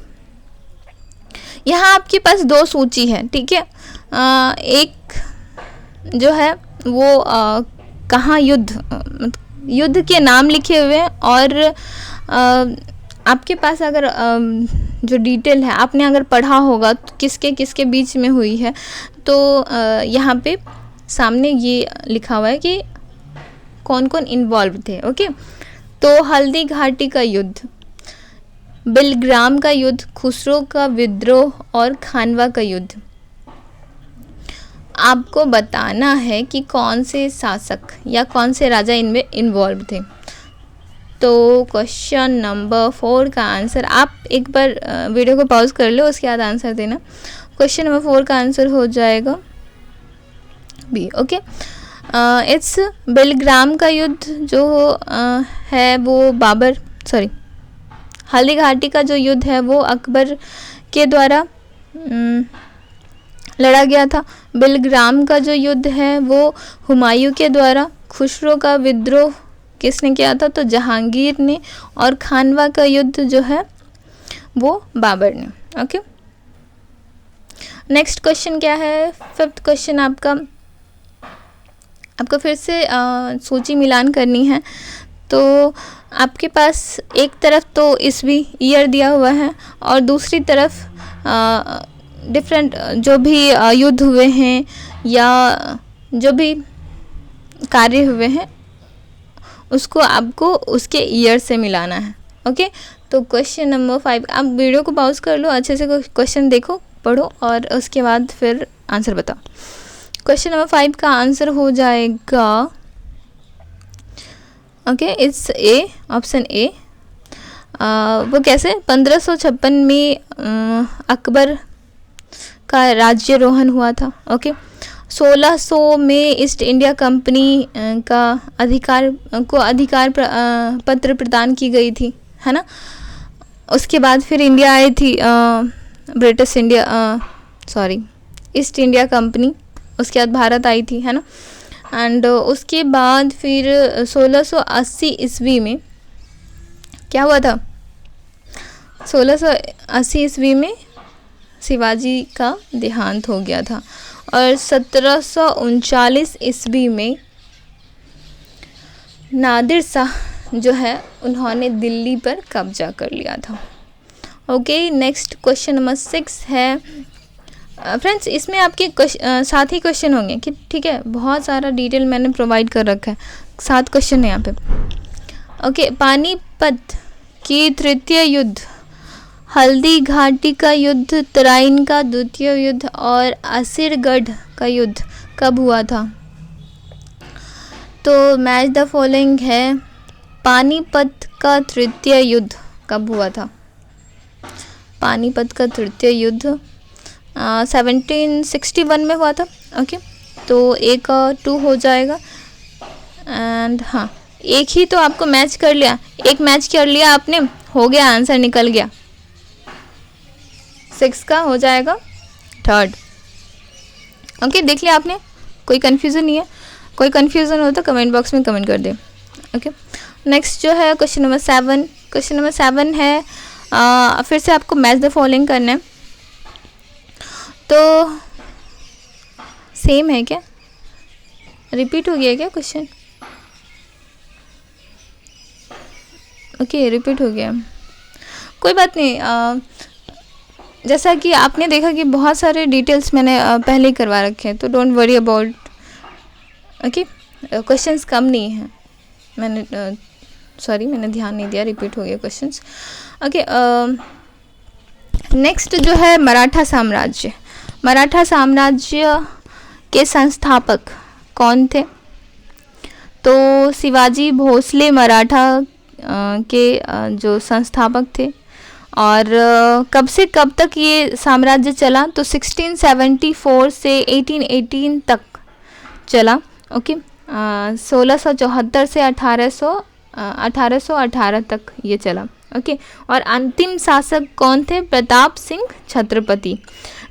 यहाँ आपके पास 2 सूची है। ठीक है, एक जो है वो कहाँ युद्ध के नाम लिखे हुए हैं और आपके पास अगर जो डिटेल है आपने अगर पढ़ा होगा तो किसके बीच में हुई है, तो यहाँ पे सामने ये लिखा हुआ है कि कौन कौन इन्वॉल्व थे। ओके, तो हल्दी घाटी का युद्ध, बिलग्राम का युद्ध, खुसरो का विद्रोह और खानवा का युद्ध। आपको बताना है कि कौन से शासक या कौन से राजा इनमें इन्वॉल्व थे। तो क्वेश्चन नंबर 4 का आंसर, आप एक बार वीडियो को पॉज कर लो, उसके बाद आंसर देना। क्वेश्चन नंबर 4 का आंसर हो जाएगा बी। ओके, इट्स बेलग्राम का युद्ध जो है वो हल्दी घाटी का जो युद्ध है वो अकबर के द्वारा लड़ा गया था। बेलग्राम का जो युद्ध है वो हुमायूं के द्वारा। खुसरो का विद्रोह किसने किया था? तो जहांगीर ने। और खानवा का युद्ध जो है वो बाबर ने। ओके, नेक्स्ट क्वेश्चन क्या है? 5th क्वेश्चन आपको फिर से सूची मिलान करनी है। तो आपके पास एक तरफ तो ईस्वी ईयर दिया हुआ है और दूसरी तरफ डिफरेंट जो भी युद्ध हुए हैं या जो भी कार्य हुए हैं उसको आपको उसके ईयर से मिलाना है। ओके, तो क्वेश्चन नंबर 5, आप वीडियो को पॉज कर लो, अच्छे से क्वेश्चन देखो, पढ़ो और उसके बाद फिर आंसर बताओ। क्वेश्चन नंबर 5 का आंसर हो जाएगा okay, it's a, option A. वो कैसे? 1556 में अकबर का राज्यारोहण हुआ था। ओके, 1600 में ईस्ट इंडिया कंपनी का अधिकार पत्र प्रदान की गई थी, है ना। उसके बाद फिर इंडिया आई थी, ईस्ट इंडिया कंपनी, उसके बाद भारत आई थी, है ना। एंड उसके बाद फिर 1680 ईस्वी में क्या हुआ था? 1680 ईस्वी में शिवाजी का देहांत हो गया था और 1739 ईस्वी में नादिर शाह जो है उन्होंने दिल्ली पर कब्जा कर लिया था। ओके, नेक्स्ट क्वेश्चन नंबर 6 है। फ्रेंड्स, इसमें आपके 7 ही क्वेश्चन होंगे कि ठीक है, बहुत सारा डिटेल मैंने प्रोवाइड कर रखा है, 7 क्वेश्चन है यहाँ पे। ओके, पानीपत की तृतीय युद्ध, हल्दी घाटी का युद्ध, तराइन का द्वितीय युद्ध और असीरगढ़ का युद्ध कब हुआ था? तो मैच द फॉलोइंग है। पानीपत का तृतीय युद्ध कब हुआ था? पानीपत का तृतीय युद्ध 1761 में हुआ था। ओके, तो एक 2 हो जाएगा। एंड हाँ, एक ही तो आपको मैच कर लिया, एक मैच कर लिया आपने, हो गया, आंसर निकल गया। 6 का हो जाएगा 3rd। ओके, देख लिया आपने, कोई कन्फ्यूज़न नहीं है। कोई कन्फ्यूज़न हो तो कमेंट बॉक्स में कमेंट कर दे। ओके, नेक्स्ट जो है क्वेश्चन नंबर 7। क्वेश्चन नंबर 7 है, फिर से आपको मैच द फॉलोइंग करना है। तो सेम है क्या? रिपीट हो गया क्या क्वेश्चन? ओके, रिपीट हो गया, कोई बात नहीं। जैसा कि आपने देखा कि बहुत सारे डिटेल्स मैंने पहले ही करवा रखे हैं, तो don't worry about. Okay, questions कम नहीं हैं, मैंने ध्यान नहीं दिया, रिपीट हो गया क्वेश्चंस। ओके, नेक्स्ट जो है मराठा साम्राज्य। मराठा साम्राज्य के संस्थापक कौन थे? तो शिवाजी भोसले मराठा के जो संस्थापक थे। और कब से कब तक ये साम्राज्य चला? तो 1674 से 1818 तक चला। ओके, 1674 से 1818 तक ये चला। ओके, और अंतिम शासक कौन थे? प्रताप सिंह छत्रपति।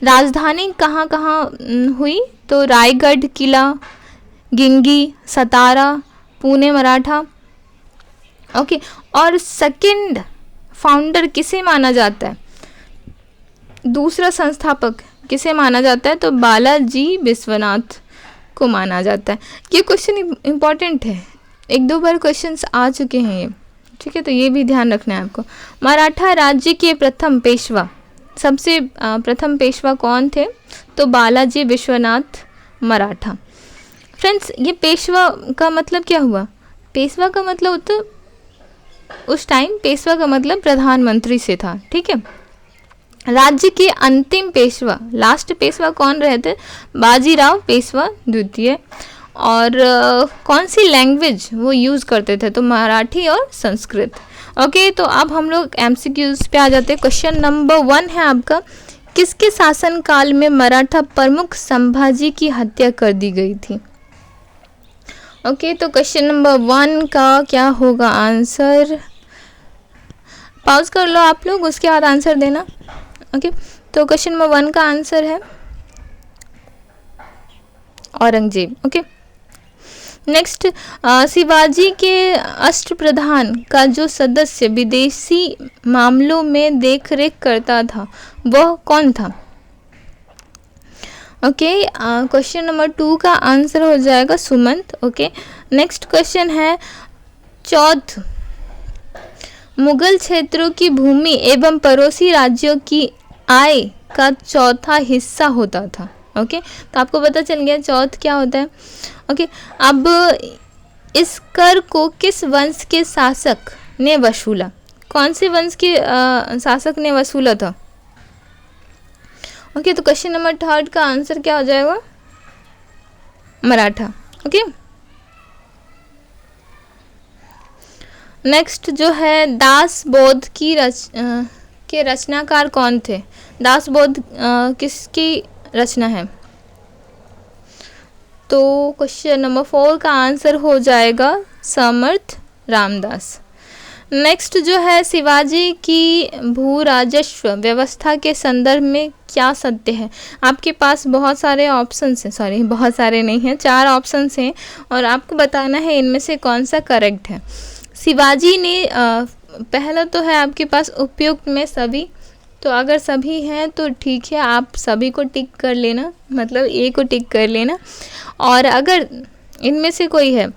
राजधानी कहाँ कहाँ हुई? तो रायगढ़ किला, गिंगी, सतारा, पुणे मराठा। ओके, और सेकंड फाउंडर किसे माना जाता है? दूसरा संस्थापक किसे माना जाता है? तो बालाजी विश्वनाथ को माना जाता है। ये क्वेश्चन इम्पॉर्टेंट है, 1-2 बार क्वेश्चंस आ चुके हैं ये, ठीक है, तो ये भी ध्यान रखना है आपको। मराठा राज्य के प्रथम पेशवा, सबसे प्रथम पेशवा कौन थे? तो बालाजी विश्वनाथ मराठा। फ्रेंड्स, ये पेशवा का मतलब क्या हुआ? पेशवा का मतलब होता, उस टाइम पेशवा का मतलब प्रधानमंत्री से था, ठीक है। राज्य के अंतिम पेशवा, लास्ट पेशवा कौन रहे थे? बाजीराव पेशवा द्वितीय। और कौन सी लैंग्वेज वो यूज़ करते थे, तो मराठी और संस्कृत। ओके, तो अब हम लोग एमसीक्यूज पे आ जाते हैं। क्वेश्चन नंबर 1 है आपका, किसके शासनकाल में मराठा प्रमुख संभाजी की हत्या कर दी गई थी। ओके, तो क्वेश्चन नंबर 1 का क्या होगा आंसर, पॉज कर लो आप लोग, उसके बाद आंसर देना। ओके, तो क्वेश्चन नंबर 1 का आंसर है औरंगजेब। ओके, नेक्स्ट, शिवाजी के अष्टप्रधान का जो सदस्य विदेशी मामलों में देखरेख करता था वह कौन था। ओके, क्वेश्चन नंबर 2 का आंसर हो जाएगा सुमंत। ओके, नेक्स्ट क्वेश्चन है, चौथ मुगल क्षेत्रों की भूमि एवं पड़ोसी राज्यों की आय का चौथा हिस्सा होता था। ओके, तो आपको पता चल गया चौथ क्या होता है। ओके, अब इस कर को किस वंश के शासक ने वसूला, कौन से वंश के शासक ने वसूला था। ओके, तो क्वेश्चन नंबर 3 का आंसर क्या हो जाएगा, मराठा। ओके, नेक्स्ट जो है, दास बोध की के रचनाकार कौन थे, दास बोध किसकी रचना है, तो क्वेश्चन नंबर 4 का आंसर हो जाएगा समर्थ रामदास। नेक्स्ट जो है, शिवाजी की भू राजस्व व्यवस्था के संदर्भ में क्या सत्य है। आपके पास बहुत सारे ऑप्शंस हैं, सॉरी बहुत सारे नहीं हैं, 4 ऑप्शंस हैं और आपको बताना है इनमें से कौन सा करेक्ट है। शिवाजी ने पहला तो है आपके पास उपयुक्त में सभी, तो अगर सभी हैं तो ठीक है, आप सभी को टिक कर लेना, मतलब ए को टिक कर लेना, और अगर इनमें से कोई है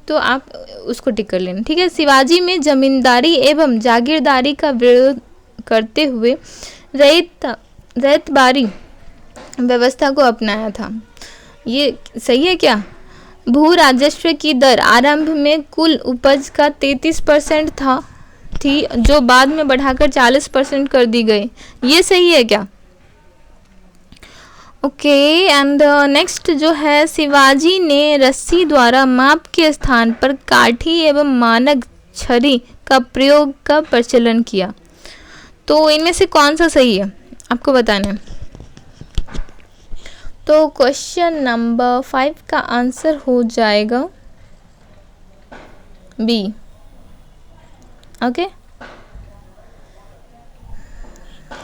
तो आप उसको टिक कर लेना। ठीक है, शिवाजी में जमींदारी एवं जागीरदारी का विरोध करते हुए रैयतबारी व्यवस्था को अपनाया था, ये सही है क्या। भू राजस्व की दर आरंभ में कुल उपज का 33% थी, जो बाद में बढ़ाकर 40% कर दी गई, ये सही है क्या। ओके, एंड नेक्स्ट जो है, शिवाजी ने रस्सी द्वारा माप के स्थान पर काठी एवं मानक छड़ी का प्रयोग का प्रचलन किया, तो इनमें से कौन सा सही है आपको बताना है। तो क्वेश्चन नंबर 5 का आंसर हो जाएगा बी। ओके,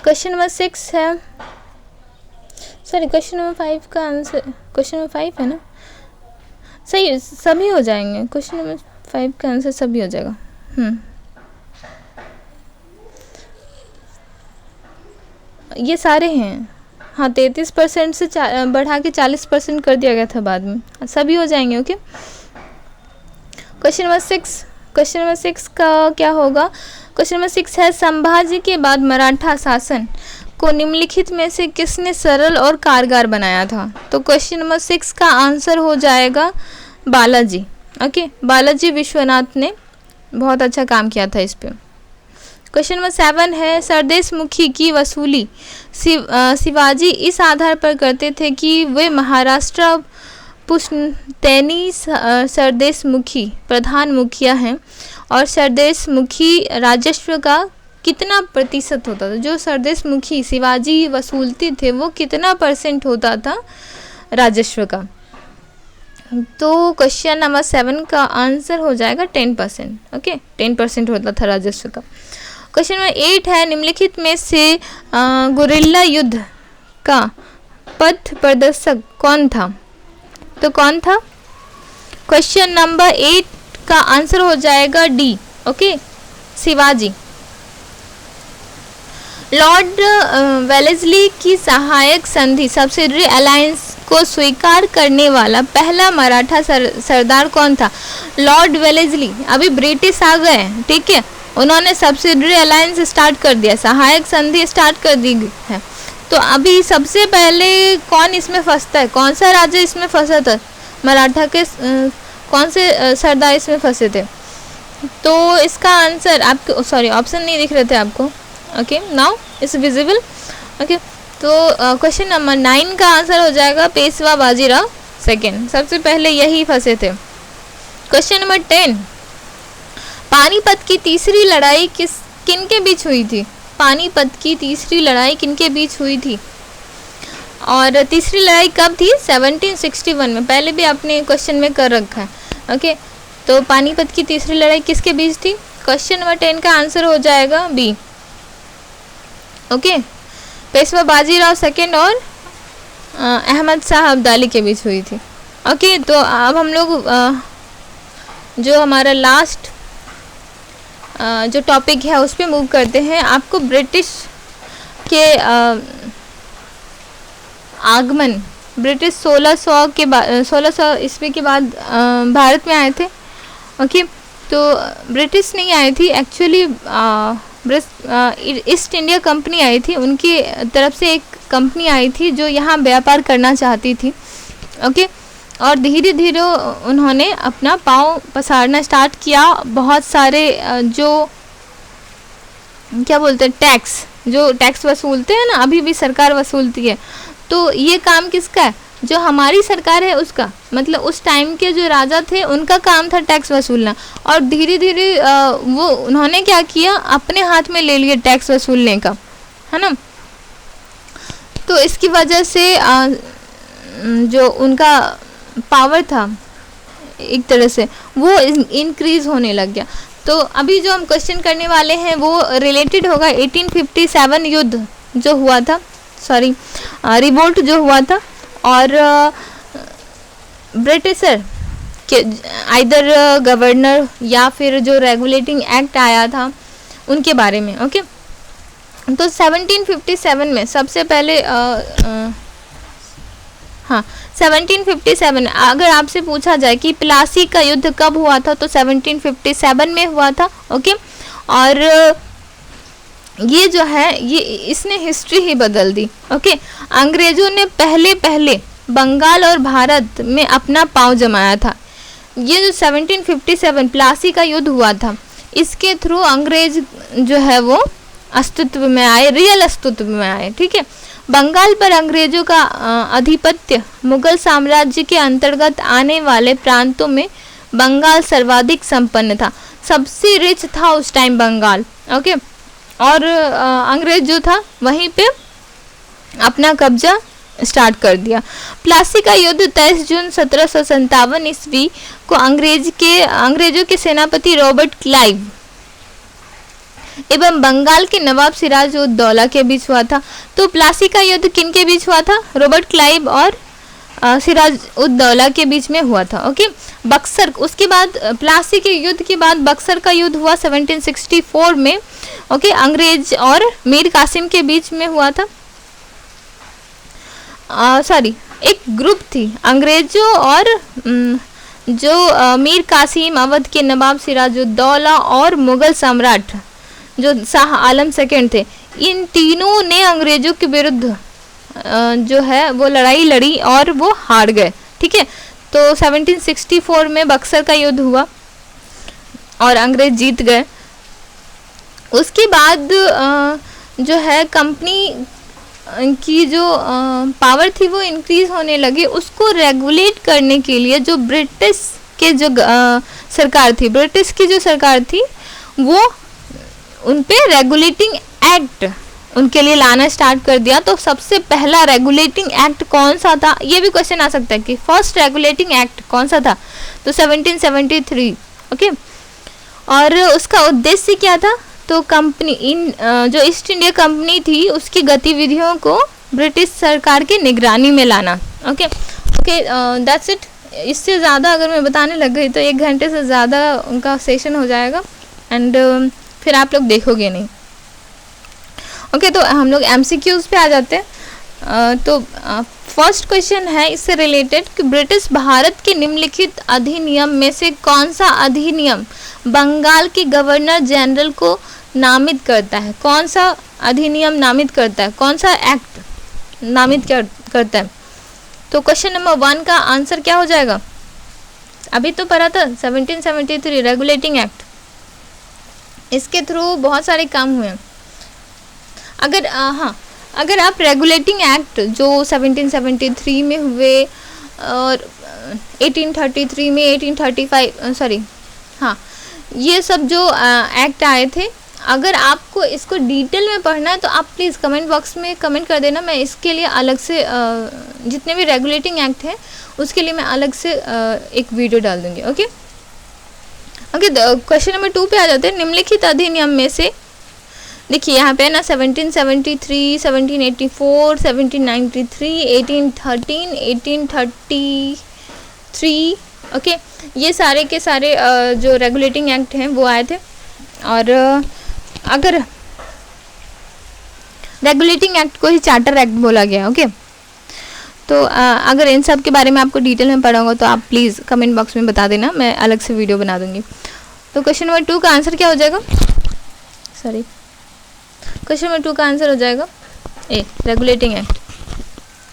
क्वेश्चन नंबर 6 है, सॉरी क्वेश्चन नंबर 5 का आंसर, क्वेश्चन नंबर 5 है ना, सही सभी हो जाएंगे, क्वेश्चन नंबर 5 का आंसर सभी हो जाएगा। ये सारे हैं, हाँ 33% से बढ़ा के 40% कर दिया गया था बाद में, सभी हो जाएंगे। ओके, क्वेश्चन नंबर 6 का क्या होगा, क्वेश्चन नंबर 6 है, संभाजी के बाद मराठा शासन को निम्नलिखित में से किसने सरल और कारगर बनाया था, तो क्वेश्चन नंबर 6 का आंसर हो जाएगा बालाजी। ओके, बालाजी विश्वनाथ ने बहुत अच्छा काम किया था इस पे। क्वेश्चन नंबर 7 है, सरदेश मुखी की वसूली शिवाजी इस आधार पर करते थे कि वे महाराष्ट्र पुश्तैनी सरदेश मुखी प्रधान मुखिया हैं, और सरदेश मुखी राजस्व का कितना प्रतिशत होता था, जो सरदेश मुखी शिवाजी वसूलते थे वो कितना % होता था राजस्व का, तो क्वेश्चन नंबर 7 का आंसर हो जाएगा 10%। ओके, 10% होता था राजस्व का। क्वेश्चन नंबर 8 है, निम्नलिखित में से गुरिल्ला युद्ध का पथ प्रदर्शक कौन था, तो कौन था। क्वेश्चन नंबर 8 का आंसर हो जाएगा D. Okay, Shivaji. Lord Wellesley की सहायक संधि सब्सिडरी अलायंस को स्वीकार करने वाला पहला मराठा सरदार कौन था, लॉर्ड वेलेस्ली। अभी ब्रिटिश आ गए, ठीक है, उन्होंने सब्सिडरी अलायंस स्टार्ट कर दिया, सहायक संधि स्टार्ट कर दी है, तो अभी सबसे पहले कौन इसमें फंसता है, कौन सा राज्य इसमें फंसा था, मराठा के कौन से सरदार इसमें फंसे थे, तो इसका आंसर आपको, सॉरी ऑप्शन नहीं दिख रहे थे आपको। Okay, now it's visible. Okay, तो क्वेश्चन नंबर 9 का आंसर हो जाएगा पेशवा बाजीराव सेकेंड, सबसे पहले यही फंसे थे। क्वेश्चन नंबर 10, पानीपत की तीसरी लड़ाई किनके बीच हुई थी? पानीपत की तीसरी लड़ाई किनके बीच हुई थी? और तीसरी लड़ाई कब थी? 1761 में। पहले भी आपने क्वेश्चन में कर रखा है। ओके, तो पानीपत की तीसरी लड़ाई किसके बीच थी? क्वेश्चन नंबर 10 का आंसर हो जाएगा B. Okay, Peshwa Bajirao second और अहमद शाह अब्दाली के बीच हुई थी। ओके, तो अब हम लोग जो हमारा लास्ट जो टॉपिक है उस पर मूव करते हैं। आपको ब्रिटिश के आगमन, ब्रिटिश 1600 के बाद 1600 ईस्वी के बाद भारत में आए थे। ओके, तो ब्रिटिश नहीं आई थी एक्चुअली, ईस्ट इंडिया कंपनी आई थी। उनकी तरफ से एक कंपनी आई थी जो यहाँ व्यापार करना चाहती थी। ओके, और धीरे धीरे उन्होंने अपना पाँव पसारना स्टार्ट किया। बहुत सारे जो क्या बोलते हैं टैक्स वसूलते हैं ना, अभी भी सरकार वसूलती है। तो ये काम किसका है? जो हमारी सरकार है उसका, मतलब उस टाइम के जो राजा थे उनका काम था टैक्स वसूलना। और धीरे धीरे वो उन्होंने क्या किया, अपने हाथ में ले लिए टैक्स वसूलने का, है ना। तो इसकी वजह से जो उनका पावर था एक तरह से वो इंक्रीज होने लग गया। तो अभी जो हम क्वेश्चन करने वाले हैं वो रिलेटेड होगा 1857 युद्ध जो हुआ था, सॉरी रिवोल्ट जो हुआ था, और ब्रिटिशर के आइदर गवर्नर या फिर जो रेगुलेटिंग एक्ट आया था उनके बारे में। ओके, तो 1757 में सबसे पहले 1757 अगर आपसे पूछा जाए कि प्लासी का युद्ध कब हुआ था तो 1757 में हुआ था। ओके, और ये जो है ये इसने हिस्ट्री ही बदल दी। ओके, अंग्रेजों ने पहले बंगाल और भारत में अपना पांव जमाया था। ये जो 1757 प्लासी का युद्ध हुआ था, इसके थ्रू अंग्रेज जो है वो अस्तित्व में आए, रियल अस्तित्व में आए। ठीक है, बंगाल पर अंग्रेजों का आधिपत्य मुगल साम्राज्य के अंतर्गत आने वाले प्रांतों में बंगाल सर्वाधिक संपन्न था, सबसे रिच था उस टाइम बंगाल। ओके, और अंग्रेज जो था वहीं पे अपना कब्जा स्टार्ट कर दिया। प्लासी का युद्ध 23 जून 1757 ईस्वी को अंग्रेजों के सेनापति रॉबर्ट क्लाइव एवं बंगाल के नवाब सिराज उद दौला के बीच हुआ था। तो प्लासी का युद्ध किन के बीच हुआ था? रॉबर्ट क्लाइव और सिराज उद दौला के बीच में हुआ था। ओके, बक्सर, उसके बाद प्लासी के युद्ध के बाद बक्सर का युद्ध हुआ 1764 में। ओके, अंग्रेज और मीर कासिम के बीच में हुआ था। एक ग्रुप थी अंग्रेजों और जो मीर कासिम, अवध के नवाब सिराजुद्दौला और मुगल सम्राट जो शाह आलम सेकंड थे, इन तीनों ने अंग्रेजों के विरुद्ध जो है वो लड़ाई लड़ी और वो हार गए। ठीक है, तो 1764 में बक्सर का युद्ध हुआ और अंग्रेज जीत गए। उसके बाद जो है कंपनी की जो पावर थी वो इंक्रीज होने लगी। उसको रेगुलेट करने के लिए जो ब्रिटिश के जो सरकार थी, ब्रिटिश की जो सरकार थी वो उन पे रेगुलेटिंग एक्ट उनके लिए लाना स्टार्ट कर दिया। तो सबसे पहला रेगुलेटिंग एक्ट कौन सा था, ये भी क्वेश्चन आ सकता है कि फर्स्ट रेगुलेटिंग एक्ट कौन सा था, तो 1773। ओके, और उसका उद्देश्य क्या था? तो कंपनी जो ईस्ट इंडिया कंपनी थी उसकी गतिविधियों को ब्रिटिश सरकार की निगरानी में लाना। Okay, that's it. इससे ज़्यादा अगर मैं बताने लग गई तो 1 घंटे से ज़्यादा उनका सेशन हो जाएगा एंड फिर आप लोग देखोगे नहीं। ओके, तो हम लोग MCQs पे आ जाते हैं। तो फर्स्ट क्वेश्चन है इससे रिलेटेड कि ब्रिटिश भारत के निम्नलिखित अधिनियम में से कौन सा अधिनियम बंगाल के गवर्नर जनरल को नामित करता है? कौन सा अधिनियम नामित करता है, कौन सा एक्ट नामित करता है? तो क्वेश्चन नंबर 1 का आंसर क्या हो जाएगा? अभी तो पढ़ा था 1773 रेगुलेटिंग एक्ट, इसके थ्रू बहुत सारे काम हुए। अगर आप रेगुलेटिंग एक्ट जो 1773 में हुए और 1833 में, 1835 सॉरी हाँ, ये सब जो एक्ट आए थे, अगर आपको इसको डिटेल में पढ़ना है तो आप प्लीज़ कमेंट बॉक्स में कमेंट कर देना। मैं इसके लिए अलग से जितने भी रेगुलेटिंग एक्ट हैं उसके लिए मैं अलग से एक वीडियो डाल दूँगी। ओके ओके, क्वेश्चन नंबर 2 पे आ जाते हैं। निम्नलिखित अधिनियम में से देखिए यहाँ पे ना 1773, 1784, 1793, 1813, 1833, ओके, ये सारे के सारे जो रेगुलेटिंग एक्ट हैं वो आए थे। और अगर रेगुलेटिंग एक्ट को ही चार्टर एक्ट बोला गया, ओके, तो अगर इन सब के बारे में आपको डिटेल में पढ़ा होगा तो आप प्लीज़ कमेंट बॉक्स में बता देना, मैं अलग से वीडियो बना दूंगी। तो क्वेश्चन नंबर 2 का आंसर क्या हो जाएगा? सॉरी, क्वेश्चन नंबर 2 का आंसर हो जाएगा ए, रेगुलेटिंग एक्ट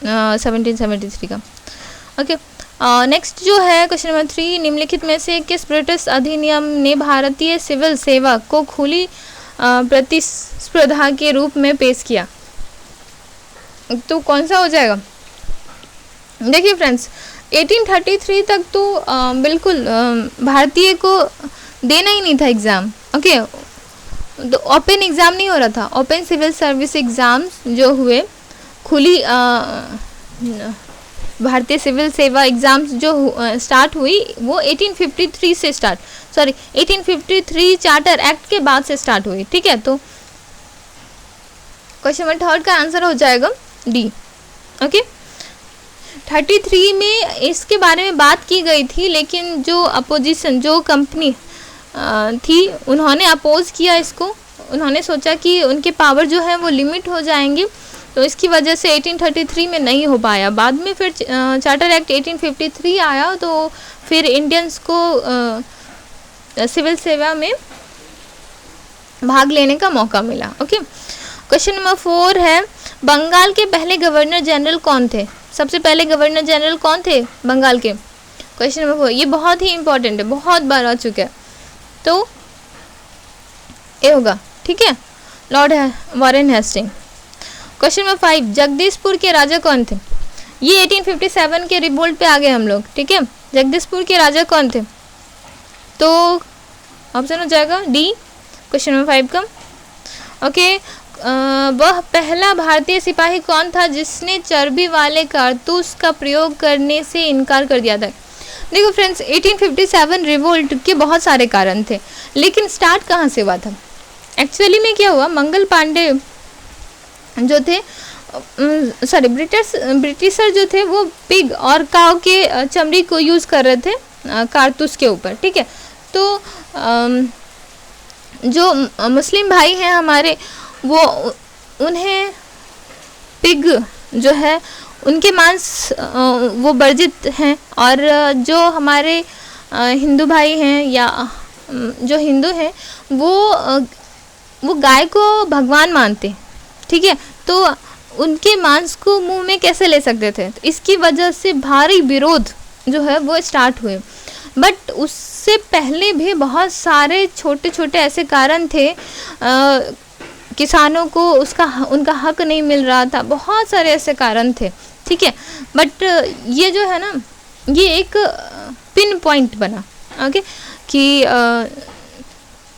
1773 का। ओके, नेक्स्ट जो है क्वेश्चन नंबर 3, निम्नलिखित में से किस ब्रिटिश अधिनियम ने भारतीय सिविल सेवा को खुली प्रतिस्पर्धा के रूप में पेश किया? तो कौन सा हो जाएगा? देखिए फ्रेंड्स, 1833 तक तो बिल्कुल भारतीय को देना ही नहीं था एग्ज़ाम, ओके, तो ओपन एग्ज़ाम नहीं हो रहा था। ओपन सिविल सर्विस एग्ज़ाम्स जो हुए, खुली भारतीय सिविल सेवा एग्ज़ाम्स जो स्टार्ट हुई वो 1853 से 1853 चार्टर एक्ट के बाद से स्टार्ट हुई, ठीक है। तो क्वेश्चन नंबर 3 का आंसर हो जाएगा डी। ओके, 33 में इसके बारे में बात की गई थी, लेकिन जो अपोजिशन, जो कंपनी थी, उन्होंने अपोज किया इसको। उन्होंने सोचा कि उनके पावर जो है वो लिमिट हो जाएंगे, तो इसकी वजह से 1833 में नहीं हो पाया। बाद में फिर चार्टर एक्ट 1853 आया, तो फिर इंडियंस को सिविल सेवा में भाग लेने का मौका मिला। ओके, क्वेश्चन नंबर 4 है, बंगाल के पहले गवर्नर जनरल कौन थे? सबसे पहले गवर्नर जनरल कौन थे बंगाल के? क्वेश्चन नंबर 4, ये बहुत ही इंपॉर्टेंट है, बहुत बार आ चुका है, तो ये होगा, ठीक है, Lord Warren Hasting. Question number 5, Jagdishpur के राजा कौन थे? ये 1857 के रिवोल्ट पे आ गए हम लोग, ठीक है। जगदीशपुर के राजा कौन थे? तो ऑप्शन हो जाएगा डी, क्वेश्चन नंबर 5 का। ओके, वह पहला भारतीय सिपाही कौन था जिसने चर्बी वाले कारतूस का प्रयोग करने से इनकार कर दिया था? देखो फ्रेंड्स, 1857 रिवोल्ट के बहुत सारे कारण थे, लेकिन स्टार्ट कहाँ से हुआ था? एक्चुअली में क्या हुआ, मंगल पांडे जो थे, सॉरी, ब्रिटिशर जो थे वो पिग और काव के चमड़ी को यूज़ कर रहे थे कारतूस के ऊपर, ठीक है। तो जो मुस्लिम भाई हैं हमारे, वो उन्हें पिग जो है उनके मांस वो वर्जित हैं, और जो हमारे हिंदू भाई हैं या जो हिंदू हैं वो गाय को भगवान मानते, ठीक है। तो उनके मांस को मुंह में कैसे ले सकते थे? तो इसकी वजह से भारी विरोध जो है वो स्टार्ट हुए। बट उससे पहले भी बहुत सारे छोटे छोटे ऐसे कारण थे, किसानों को उनका हक नहीं मिल रहा था, बहुत सारे ऐसे कारण थे, ठीक है। बट ये जो है ना, ये एक पिन पॉइंट बना, ओके, कि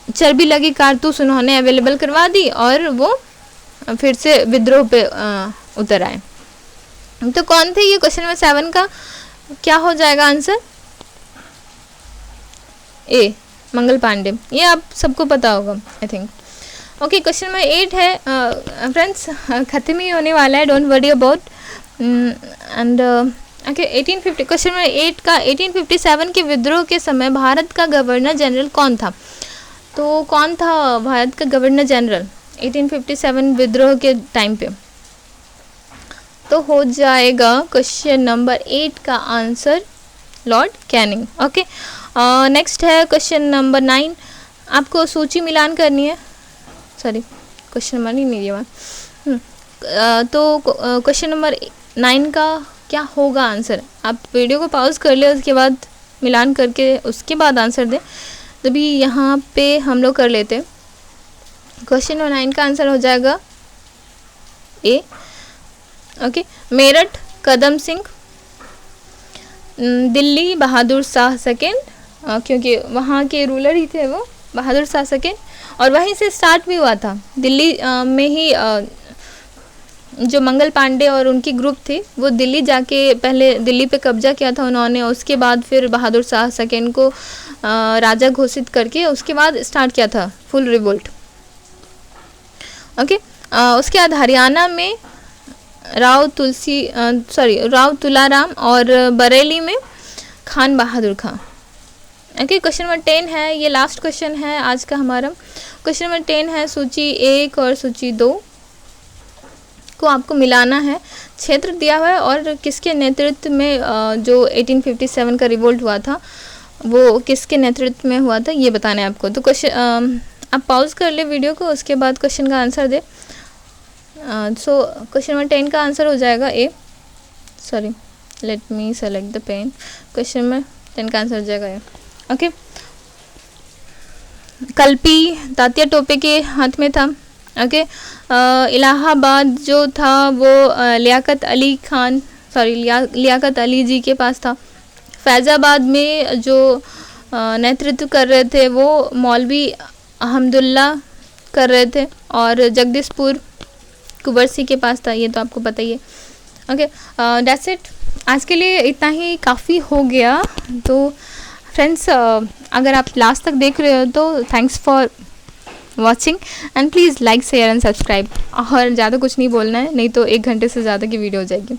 चर्बी लगी कारतूस उन्होंने अवेलेबल करवा दी और वो फिर से विद्रोह पे उतर आए। तो कौन थे ये? क्वेश्चन नंबर 7 का क्या हो जाएगा आंसर? ए, मंगल पांडे। ये आप सबको पता होगा I think. Okay, question number 8 है फ्रेंड्स, ख़त्म ही होने वाला है, don't worry about. And okay, 1850 question number 8 का, 1857 के विद्रोह के समय भारत का गवर्नर जनरल कौन था? तो कौन था भारत का गवर्नर जनरल 1857 विद्रोह के टाइम पे? तो हो जाएगा क्वेश्चन नंबर 8 का answer Lord Canning. Okay, next है क्वेश्चन नंबर 9। आपको सूची मिलान करनी है, सॉरी क्वेश्चन नंबर नहीं ये बात। तो क्वेश्चन नंबर 9 का क्या होगा आंसर? आप वीडियो को पॉज कर ले, उसके बाद मिलान करके उसके बाद आंसर दें। तभी यहाँ पे हम लोग कर लेते हैं। क्वेश्चन नंबर 9 का आंसर हो जाएगा A. Okay, Meerut Kadam Singh, Delhi Bahadur Shah second, क्योंकि वहाँ के रूलर ही थे वो बहादुर शाह सेकेंड, और वहीं से स्टार्ट भी हुआ था। दिल्ली में ही जो मंगल पांडे और उनकी ग्रुप थी वो दिल्ली जाके पहले दिल्ली पे कब्जा किया था उन्होंने, उसके बाद फिर बहादुर शाह सेकेंड को राजा घोषित करके उसके बाद स्टार्ट किया था फुल रिवोल्ट। ओके, उसके बाद हरियाणा में राव तुलाराम और बरेली में खान बहादुर खां। ओके, क्वेश्चन नंबर 10 है, ये लास्ट क्वेश्चन है आज का हमारा। क्वेश्चन नंबर 10 है, सूची 1 और सूची 2 को आपको मिलाना है। क्षेत्र दिया हुआ है और किसके नेतृत्व में जो 1857 का रिवोल्ट हुआ था वो किसके नेतृत्व में हुआ था ये बताना है आपको। तो क्वेश्चन आप पॉज कर ले वीडियो को, उसके बाद क्वेश्चन का आंसर दे। सो क्वेश्चन नंबर 10 का आंसर हो जाएगा A, sorry let me select the pen. Question number 10 का आंसर हो जाएगा ए। ओके, कल्पी तात्या टोपे के हाथ में था। ओके, इलाहाबाद जो था वो लियाकत अली जी के पास था। फैज़ाबाद में जो नेतृत्व कर रहे थे वो मौलवी अहमदुल्ला कर रहे थे, और जगदीशपुर कुंवर सिंह के पास था, ये तो आपको पता ही है। ओके, दैट्स इट, आज के लिए इतना ही काफ़ी हो गया। तो फ्रेंड्स, अगर आप लास्ट तक देख रहे हो तो thanks for watching and please like share and subscribe. और ज़्यादा कुछ नहीं बोलना है, नहीं तो 1 घंटे से ज़्यादा की वीडियो हो जाएगी।